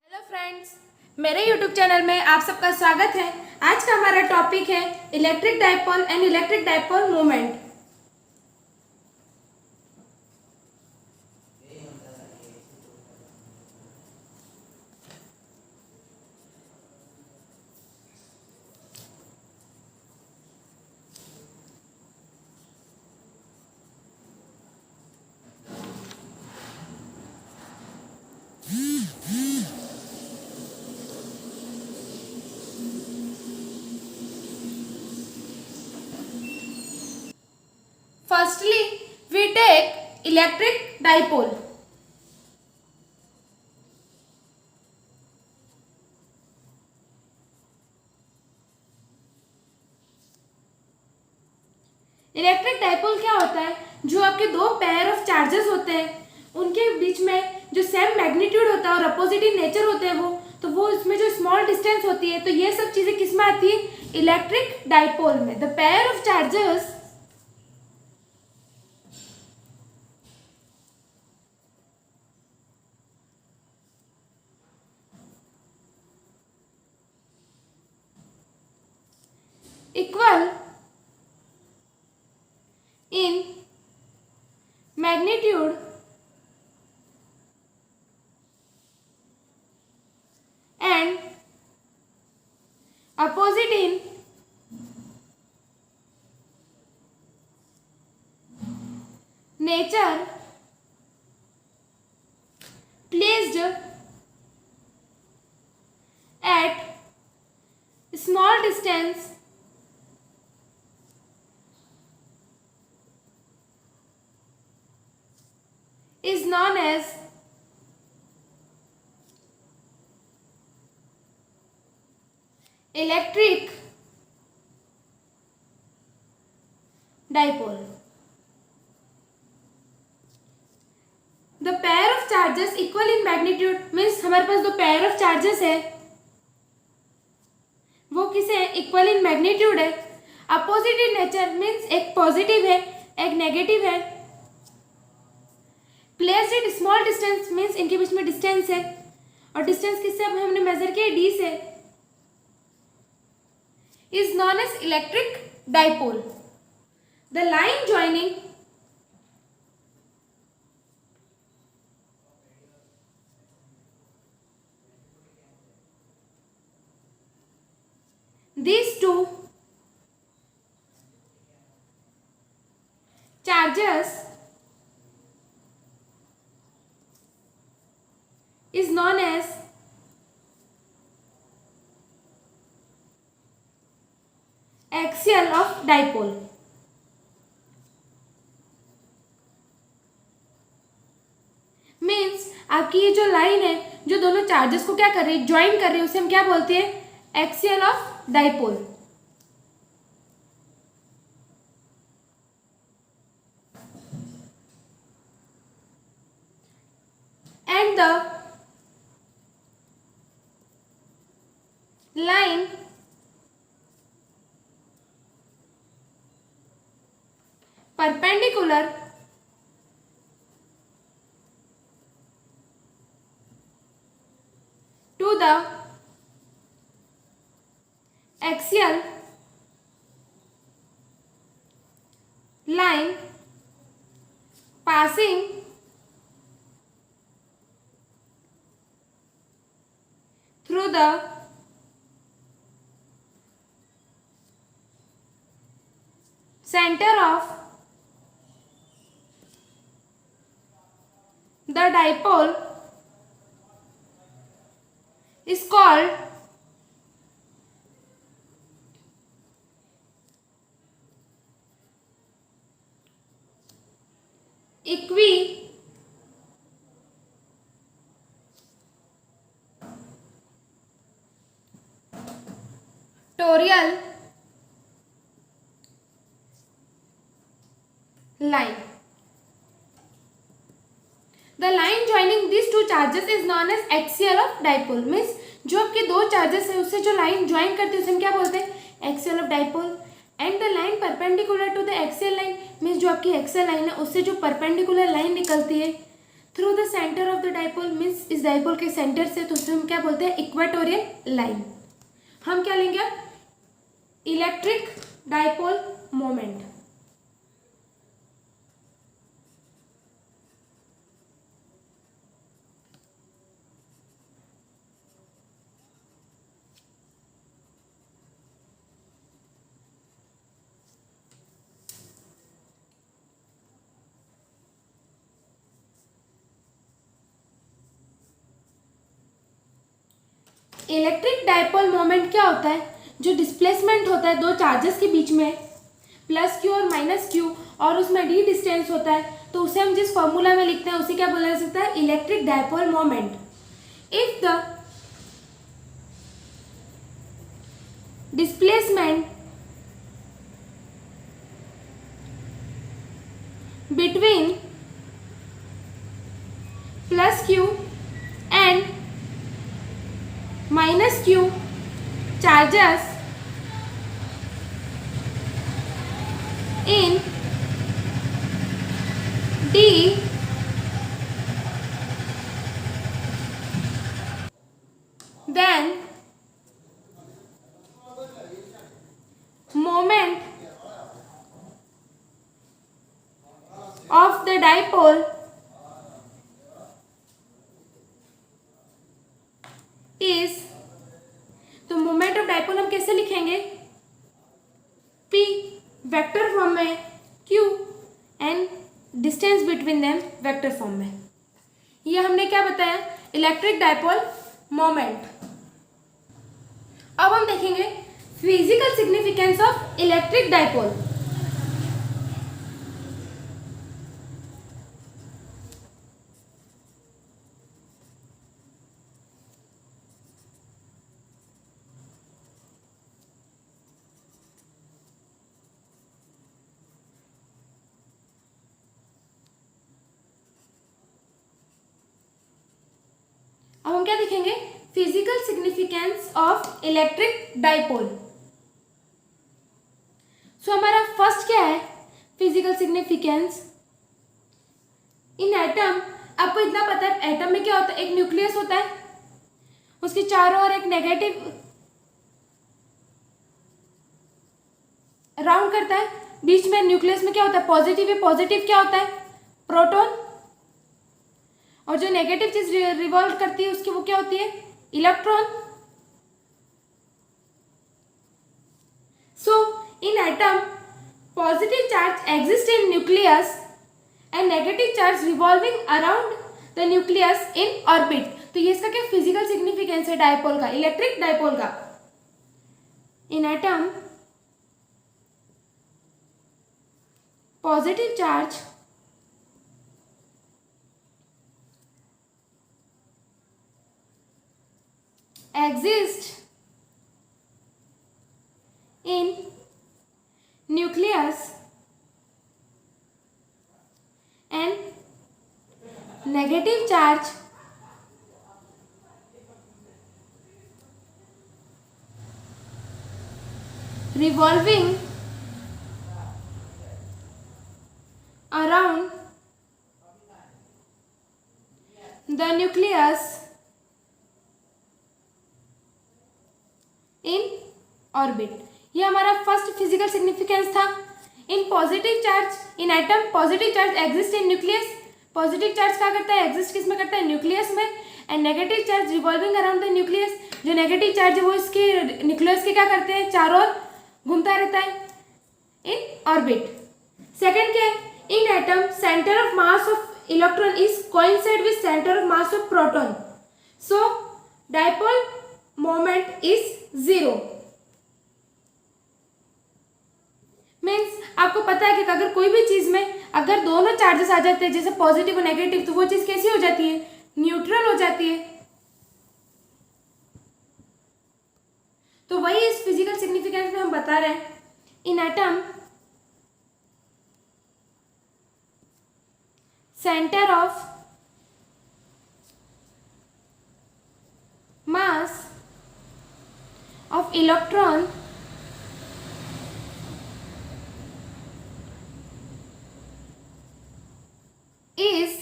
Hello friends, मेरे YouTube channel में आप सबका स्वागत है। आज का हमारा टॉपिक है electric dipole and electric dipole moment. Firstly, we take electric dipole. Electric dipole क्या होता है? जो आपके दो पेयर ऑफ चार्जेस होते हैं उनके बीच में जो सेम मैग्नीट्यूड होता है और अपोजिट इन नेचर होते हैं वो इसमें जो स्मॉल डिस्टेंस होती है, तो ये सब चीजें किस में आती है? इलेक्ट्रिक डाइपोल में। The pair of charges equal in magnitude and opposite in nature placed at small distance is known as electric dipole. The pair of charges equal in magnitude means हमारे पास दो pair of charges है, वो किसे है? Equal in magnitude है। Opposite in nature means एक positive है एक नेगेटिव है। Placed at small distance means इनके बीच में डिस्टेंस है, और डिस्टेंस किससे अब हमने मेजर किया? डी से। Is known as electric dipole. The line joining these two charges is known as axial of dipole. Means आपकी ये जो लाइन है जो दोनों चार्जेस को क्या कर रही है? ज्वाइन कर रही है, उसे हम क्या बोलते हैं? Axial of dipole. And the line perpendicular to the axial line passing through the center of the dipole is called equatorial line. The line joining these two charges is known as axial of dipole. Means जो आपके दो charges है उससे जो line join करते हैं उसे हम क्या बोलते हैं? Axial of dipole. And the line perpendicular to the axial line means जो आपकी एक्सियल लाइन है उससे जो परपेंडिकुलर लाइन निकलती है through the centre of the dipole means इस डाइपोल के सेंटर से, तो उसे हम क्या बोलते हैं, इक्वेटोरियल लाइन। हम क्या लेंगे अब, electric dipole moment. Electric dipole moment क्या होता है, जो डिस्प्लेसमेंट होता है दो चार्जेस के बीच में, प्लस क्यू और माइनस क्यू, और उसमें डी डिस्टेंस होता है, तो उसे हम जिस फॉर्मूला में लिखते हैं उसे क्या बोला जा सकता है, electric dipole moment. If the displacement between plus Q and minus q charges in d then moment of the dipole is, तो मोमेंट ऑफ डाइपोल हम कैसे लिखेंगे, p वेक्टर फॉर्म में, q and distance between them vector form में। ये हमने क्या बताया, इलेक्ट्रिक डाइपोल मोमेंट। अब हम देखेंगे physical significance of electric dipole. अब हम क्या देखेंगे, physical significance of electric dipole. So हमारा फर्स्ट क्या है, फिजिकल सिग्निफिकेंस इन एटम। आपको इतना पता है एटम में क्या होता है, एक न्यूक्लियस होता है, उसके चारों ओर एक नेगेटिव राउंड करता है, बीच में न्यूक्लियस में क्या होता है, पॉजिटिव है, पॉजिटिव क्या होता है, प्रोटॉन, और जो नेगेटिव चीज रिवॉल्व करती है उसकी वो क्या होती है, electron. So in atom positive charge exist in nucleus and negative charge revolving around the nucleus in orbit. तो ये इसका क्या फिजिकल सिग्निफिकेंस है डाइपोल का, इलेक्ट्रिक डाइपोल का। In atom positive charge exist in nucleus and negative charge revolving around the nucleus in orbit. ये हमारा first physical significance था। In positive charge in atom positive charge exist in nucleus. Positive charge क्या करता है, exist किस में करता है, न्यूक्लियस में। And negative charge revolving around the nucleus. जो नेगेटिव चार्ज है वो इसके न्यूक्लियस के क्या करते हैं, चारों ओर घूमता रहता है इन ऑर्बिट। सेकेंड क्या है, in atom centre of mass of electron is coincide with centre of mass of proton, so dipole moment is 0। Means आपको पता है कि अगर कोई भी चीज में अगर दोनों चार्जेस आ जाते हैं, जैसे पॉजिटिव और नेगेटिव, तो वो चीज कैसी हो जाती है, न्यूट्रल हो जाती है। तो वही इस फिजिकल सिग्निफिकेंस में हम बता रहे हैं। In atom centre of mass of electron is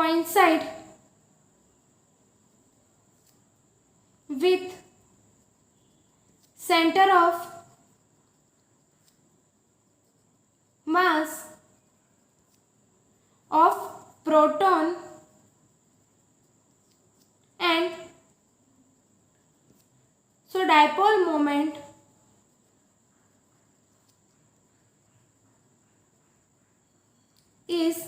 coincide with center of mass of proton and so dipole moment is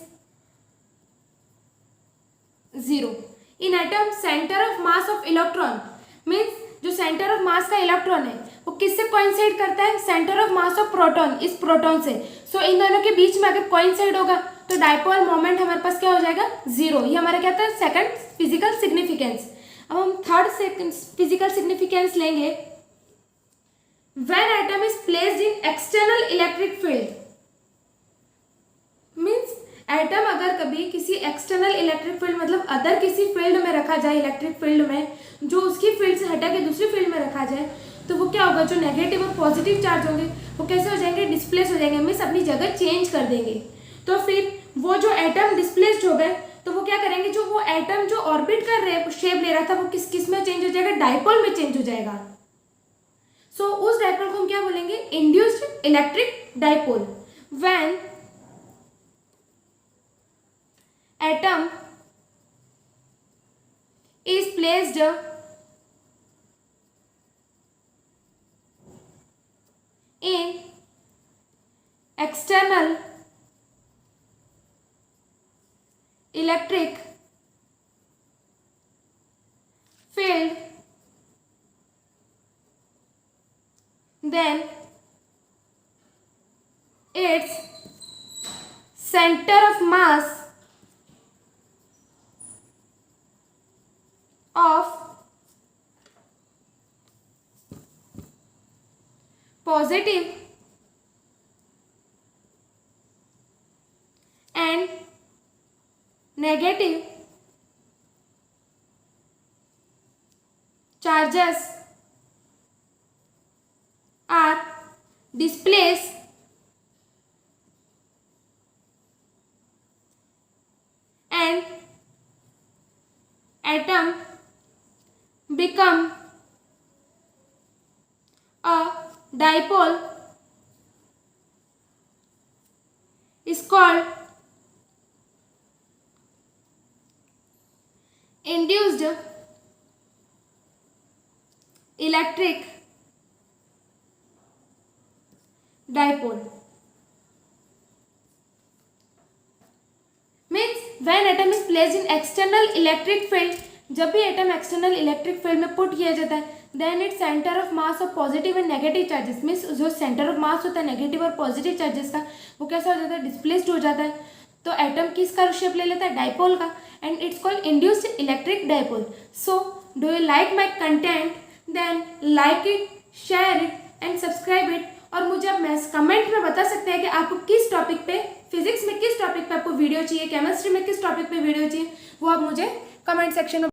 0. In atom center of mass of electron means जो सेंटर ऑफ मास का electron है वो किससे coincide करता है, centre of mass of proton, इस proton से. सो इन दोनों के बीच में अगर कोइंसाइड होगा तो डाइपोल मोमेंट हमारे पास क्या हो जाएगा, 0. ये हमारा क्या था, सेकंड फिजिकल सिग्निफिकेंस. अब हम थर्ड फिजिकल सिग्निफिकेंस लेंगे. When atom is placed in external electric field means atom अगर कभी किसी एक्सटर्नल इलेक्ट्रिक फील्ड मतलब अदर किसी फील्ड में रखा जाए, इलेक्ट्रिक फील्ड में जो उसकी फील्ड से हटा के दूसरी फील्ड में रखा जाए तो वो क्या होगा, जो नेगेटिव और पॉजिटिव चार्ज होंगे वो कैसे हो जाएंगे, डिस्प्लेस हो जाएंगे, मीन्स अपनी जगह चेंज कर देंगे. तो फिर वो जो एटम डिस्प्लेस्ड हो गए तो वो क्या करेंगे, जो वो एटम जो ऑर्बिट कर रहे हैं शेप ले रहा था वो किस में चेंज हो जाएगा, डाइपोल में चेंज हो जाएगा. सो उस डाइपोल को हम क्या बोलेंगे, induced electric dipole. When atom is placed in external electric field, then its center of mass of positive and negative charges are displaced and atom become a dipole is called induced electric dipole. Means when atom is placed in external electric field, जब भी atom external electric field में put किया जाता है then it centre of mass of positive and negative charges means जो centre of mass होता है negative और पॉजिटिव चार्जेस का वो कैसा हो जाता है, डिस्प्लेस्ड हो जाता है. तो एटम किसका शेप ले लेता है, डाइपोल का, and it's called induced electric dipole. So do you like my content, then like it, share it and subscribe it. और मुझे आप कमेंट में बता सकते हैं कि आपको किस टॉपिक पे, फिजिक्स में किस टॉपिक पे आपको वीडियो चाहिए, केमिस्ट्री में किस टॉपिक पे वीडियो चाहिए, वो आप मुझे कमेंट सेक्शन में